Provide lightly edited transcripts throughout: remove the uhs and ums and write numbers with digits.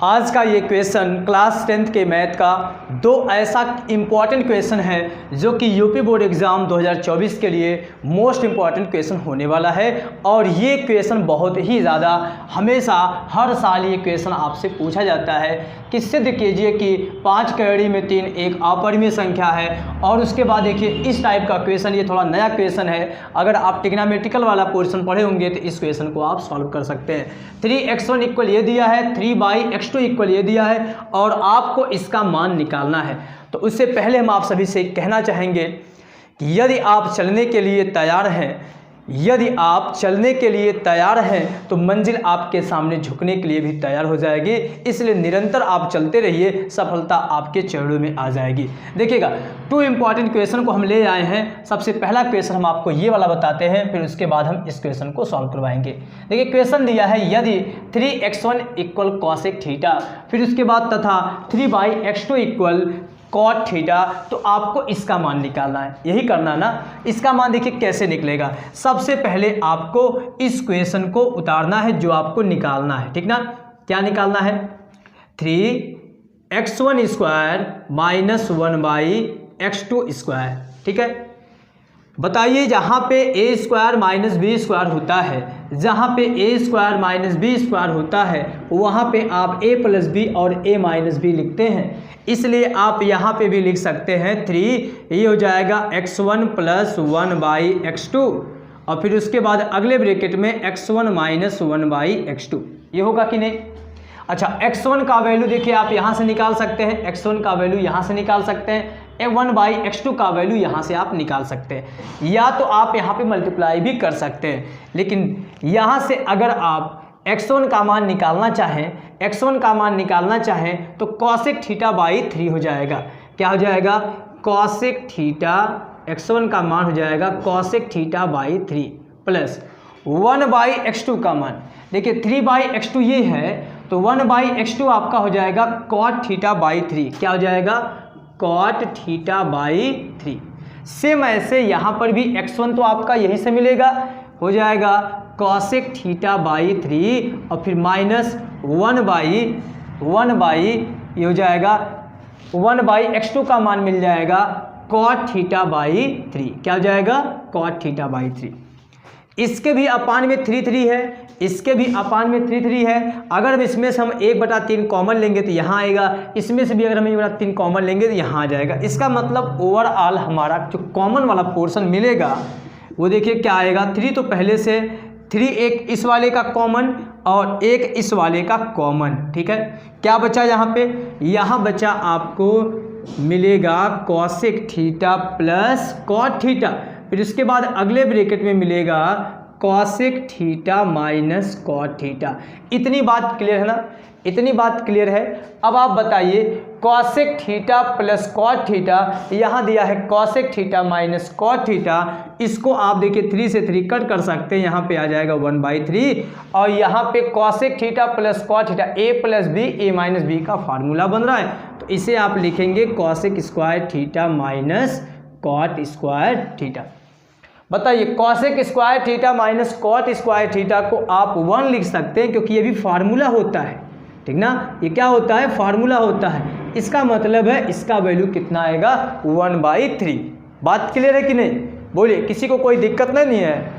आज का ये क्वेश्चन क्लास 10th के मैथ का दो ऐसा इम्पॉर्टेंट क्वेश्चन है जो कि यूपी बोर्ड एग्ज़ाम 2024 के लिए मोस्ट इम्पॉर्टेंट क्वेश्चन होने वाला है। और ये क्वेश्चन बहुत ही ज़्यादा हमेशा हर साल ये क्वेश्चन आपसे पूछा जाता है कि सिद्ध कीजिए कि 5 कैडी में 3 एक अपरिमेय संख्या है। और उसके बाद देखिए इस टाइप का क्वेश्चन, ये थोड़ा नया क्वेश्चन है। अगर आप ट्रिग्नोमेट्रिकल वाला पोर्शन पढ़े होंगे तो इस क्वेश्चन को आप सॉल्व कर सकते हैं। 3x1 इक्वल ये दिया है, 3/x2 इक्वल ये दिया है और आपको इसका मान निकालना है। तो उससे पहले हम आप सभी से कहना चाहेंगे कि यदि आप चलने के लिए तैयार हैं, यदि आप चलने के लिए तैयार हैं तो मंजिल आपके सामने झुकने के लिए भी तैयार हो जाएगी। इसलिए निरंतर आप चलते रहिए, सफलता आपके चरणों में आ जाएगी। देखिएगा, 2 इम्पॉर्टेंट क्वेश्चन को हम ले आए हैं। सबसे पहला क्वेश्चन हम आपको ये वाला बताते हैं, फिर उसके बाद हम इस क्वेश्चन को सॉल्व करवाएंगे। देखिए क्वेश्चन दिया है यदि 3x1 इक्वल कॉसेक थीटा, फिर उसके बाद तथा 3/x2 इक्वल कॉट थीटा, तो आपको इसका मान निकालना है। यही करना ना। इसका मान देखिए कैसे निकलेगा। सबसे पहले आपको इस क्वेश्चन को उतारना है जो आपको निकालना है, ठीक ना। क्या निकालना है? 3x1 square minus 1/x2 square, ठीक है। बताइए जहाँ पे a square minus B square होता है, जहाँ पे a square minus B square होता है वहाँ पे आप a प्लस बी और a माइनस बी लिखते हैं। इसलिए आप यहाँ पे भी लिख सकते हैं 3, ये हो जाएगा x1 प्लस 1/x2 और फिर उसके बाद अगले ब्रैकेट में x1 माइनस 1/x2। ये होगा कि नहीं? अच्छा, x1 का वैल्यू देखिए आप यहाँ से निकाल सकते हैं, x1 का वैल्यू यहाँ से निकाल सकते हैं, 1/x2 का वैल्यू यहाँ से आप निकाल सकते हैं, या तो आप यहाँ पे मल्टीप्लाई भी कर सकते हैं। लेकिन यहाँ से अगर आप x1 का मान निकालना चाहें, x1 का मान निकालना चाहें तो कॉसेक थीटा/3 हो जाएगा। क्या हो जाएगा? कॉसेक थीटा, x1 का मान हो जाएगा कॉसेक थीटा/3 प्लस 1/x2 का मान। देखिए 3/x2 ये है तो 1/x2 आपका हो जाएगा कॉट थीटा/3। क्या हो जाएगा? कॉट थीटा/3। सेम ऐसे यहाँ पर भी x1 तो आपका यही से मिलेगा, हो जाएगा कॉसेक थीटा/3 और फिर माइनस 1/, ये हो जाएगा 1/x2 का मान मिल जाएगा कॉट थीटा/3। क्या हो जाएगा? कॉट थीटा/3। इसके भी अपान में 3 है, इसके भी अपान में 3 है। अगर इसमें से हम 1/3 कॉमन लेंगे तो यहाँ आएगा, इसमें से भी अगर हम 1/3 कॉमन लेंगे तो यहाँ आ जाएगा। इसका मतलब ओवरऑल हमारा जो कॉमन वाला पोर्शन मिलेगा वो देखिए क्या आएगा। 3 तो पहले से 3 एक इस वाले का कॉमन और एक इस वाले का कॉमन, ठीक है। क्या बचा यहाँ पे? यहाँ बचा आपको मिलेगा cosec theta plus cot theta, फिर उसके बाद अगले ब्रैकेट में मिलेगा cosec theta minus cot theta. इतनी बात क्लियर है ना? इतनी बात क्लियर है। अब आप बताइए cosec theta plus cot theta, यहाँ दिया है cosec theta minus cot theta. इसको आप देखिए 3 से 3 कट कर सकते हैं, यहाँ पे आ जाएगा 1/3 और यहाँ पे cosec theta plus cot theta a plus b a minus b का फार्मूला बन रहा है। तो इसे आप लिखेंगे cosec square theta minus cot square theta. बताइए cosec square theta minus cot square theta को आप 1 लिख सकते हैं क्योंकि ये भी फार्मूला होता है, ठीक ना। ये क्या होता है? फार्मूला होता है। इसका मतलब है इसका वैल्यू कितना आएगा? 1/3। बात क्लियर है कि नहीं? बोलिए, किसी को कोई दिक्कत नहीं है?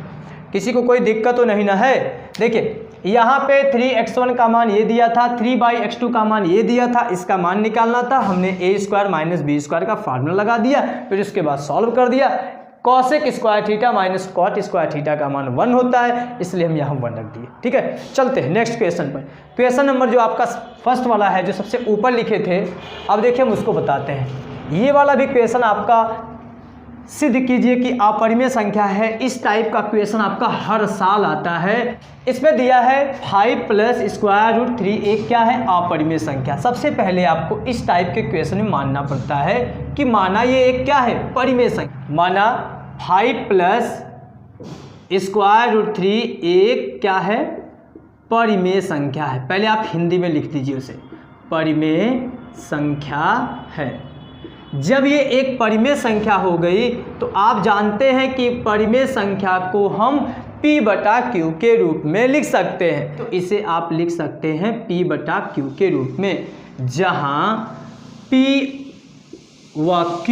किसी को कोई दिक्कत तो नहीं ना है? देखिए यहाँ पे 3x1 का मान ये दिया था, 3/x2 का मान ये दिया था, इसका मान निकालना था। हमने a square minus B square का फार्मूला लगा दिया, फिर उसके बाद सॉल्व कर दिया। Cosec square theta minus cot square theta का मान 1 होता है, इसलिए हम यहाँ 1 रख दिए, ठीक है। चलते हैं नेक्स्ट क्वेश्चन पर। क्वेश्चन नंबर जो आपका फर्स्ट वाला है, जो सबसे ऊपर लिखे थे, अब देखिए हम उसको बताते हैं। ये वाला भी क्वेश्चन आपका सिद्ध कीजिए कि अपरिमेय संख्या है। इस टाइप का क्वेश्चन आपका हर साल आता है। इसमें दिया है 5 प्लस स्क्वायर रूट 3 एक क्या है? अपरिमेय संख्या। सबसे पहले आपको इस टाइप के क्वेश्चन में मानना पड़ता है कि माना ये एक क्या है? परिमेय संख्या। माना 5 प्लस स्क्वायर रूट 3 एक क्या है? परिमेय संख्या है। पहले आप हिंदी में लिख दीजिए उसे, परिमेय संख्या है। जब ये एक परिमेय संख्या हो गई तो आप जानते हैं कि परिमेय संख्या को हम P/Q के रूप में लिख सकते हैं। तो इसे आप लिख सकते हैं P/Q के रूप में, जहां P व Q,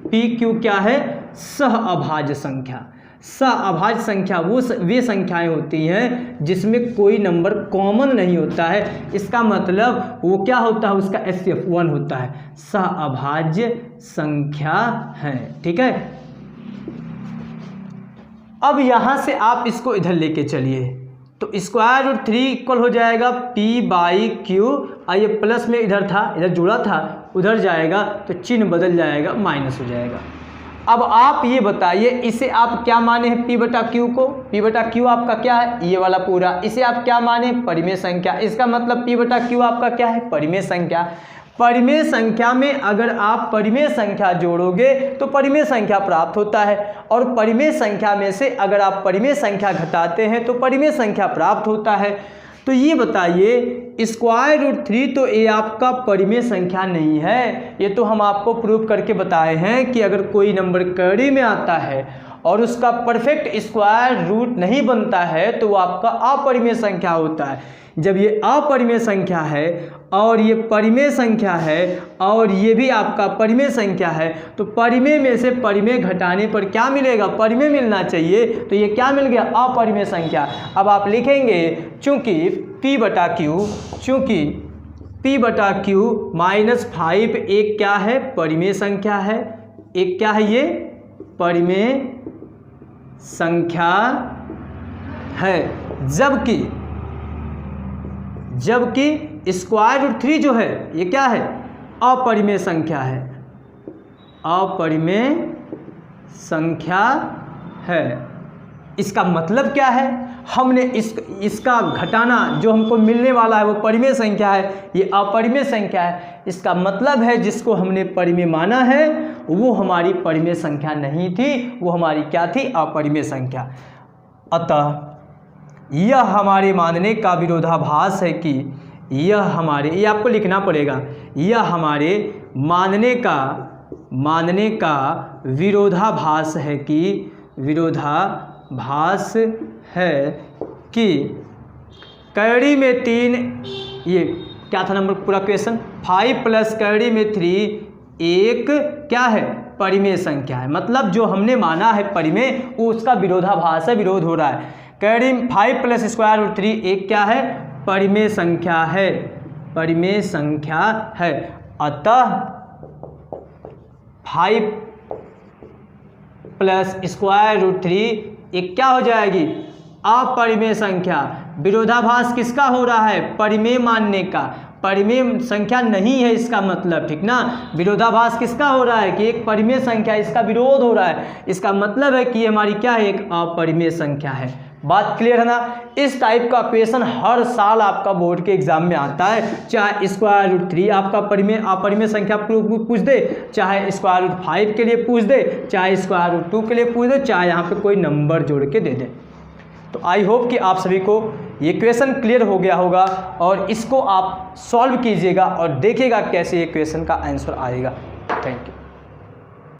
PQ क्या है? सहअभाज्य संख्या। सहअभाज्य संख्या वे संख्याएं होती हैं जिसमें कोई नंबर कॉमन नहीं होता है। इसका मतलब वो क्या होता है? उसका HCF 1 होता है। सहअभाज्य संख्या है, ठीक है। अब यहां से आप इसको इधर लेके चलिए, तो स्क्वायर रूट 3 इक्वल हो जाएगा P/Q, और ये प्लस में इधर था, इधर जुड़ा था, उधर जाएगा तो चिन्ह बदल जाएगा, माइनस हो जाएगा। अब आप ये बताइए, इसे आप क्या माने हैं P/Q को? P/Q आपका क्या है? ये वाला पूरा। इसे आप क्या माने? परिमेय संख्या। इसका मतलब P/Q आपका क्या है? परिमेय संख्या। परिमेय संख्या में अगर आप परिमेय संख्या जोड़ोगे तो परिमेय संख्या प्राप्त होता है, और परिमेय संख्या में से अगर आप परिमेय संख्या घटाते हैं तो परिमेय संख्या प्राप्त होता है। तो ये बताइए, स्क्वायर रूट 3 तो ये आपका परिमेय संख्या नहीं है। ये तो हम आपको प्रूव करके बताए हैं कि अगर कोई नंबर कड़ी में आता है और उसका परफेक्ट स्क्वायर रूट नहीं बनता है तो वो आपका अपरिमेय संख्या होता है। जब ये अपरिमेय संख्या है और ये परिमेय संख्या है और ये भी आपका परिमेय संख्या है, तो परिमेय में से परिमेय घटाने पर क्या मिलेगा? परिमेय मिलना चाहिए। तो ये क्या मिल गया? अपरिमेय संख्या। अब आप लिखेंगे चूंकि P/Q -5 एक क्या है? परिमेय संख्या है। एक क्या है? ये परिमेय संख्या है। जबकि स्क्वायर रूट 3 जो है ये क्या है? अपरिमेय संख्या है। अपरिमेय संख्या है। इसका मतलब क्या है? हमने इसका घटाना जो हमको मिलने वाला है वो परिमेय संख्या है, ये अपरिमेय संख्या है। इसका मतलब है जिसको हमने परिमेय माना है वो हमारी परिमेय संख्या नहीं थी, वो हमारी क्या थी? अपरिमेय संख्या। अतः यह हमारे मानने का विरोधाभास है कि ये आपको लिखना पड़ेगा, यह हमारे मानने का विरोधाभास है कि कड़ी में 3, ये क्या था नंबर पूरा क्वेश्चन? 5 प्लस कड़ी में 3 एक क्या है? परिमेय संख्या है। मतलब जो हमने माना है परिमेय, वो उसका विरोधाभास है, विरोध हो रहा है। कड़ी 5 प्लस स्क्वायर रूट 3 एक क्या है? परिमेय संख्या है, परिमेय संख्या है। अतः 5 प्लस स्क्वायर रूट 3 एक क्या हो जाएगी? अपरिमेय संख्या। विरोधाभास किसका हो रहा है? परिमेय मानने का। परिमेय संख्या नहीं है इसका मतलब, ठीक ना। विरोधाभास किसका हो रहा है? कि एक परिमेय संख्या, इसका विरोध हो रहा है। इसका मतलब है कि ये हमारी क्या है? एक अपरिमेय संख्या है। बात क्लियर है ना। इस टाइप का क्वेश्चन हर साल आपका बोर्ड के एग्जाम में आता है। चाहे स्क्वायर रूट 3 आपका अपरिमेय संख्या पूछ दे, चाहे स्क्वायर रूट 5 के लिए पूछ दे, चाहे स्क्वायर रूट 2 के लिए पूछ दे, चाहे यहाँ पे कोई नंबर जोड़ के दे दे। तो आई होप कि आप सभी को ये क्वेश्चन क्लियर हो गया होगा, और इसको आप सॉल्व कीजिएगा और देखिएगा कैसे ये क्वेश्चन का आंसर आएगा। Thank you.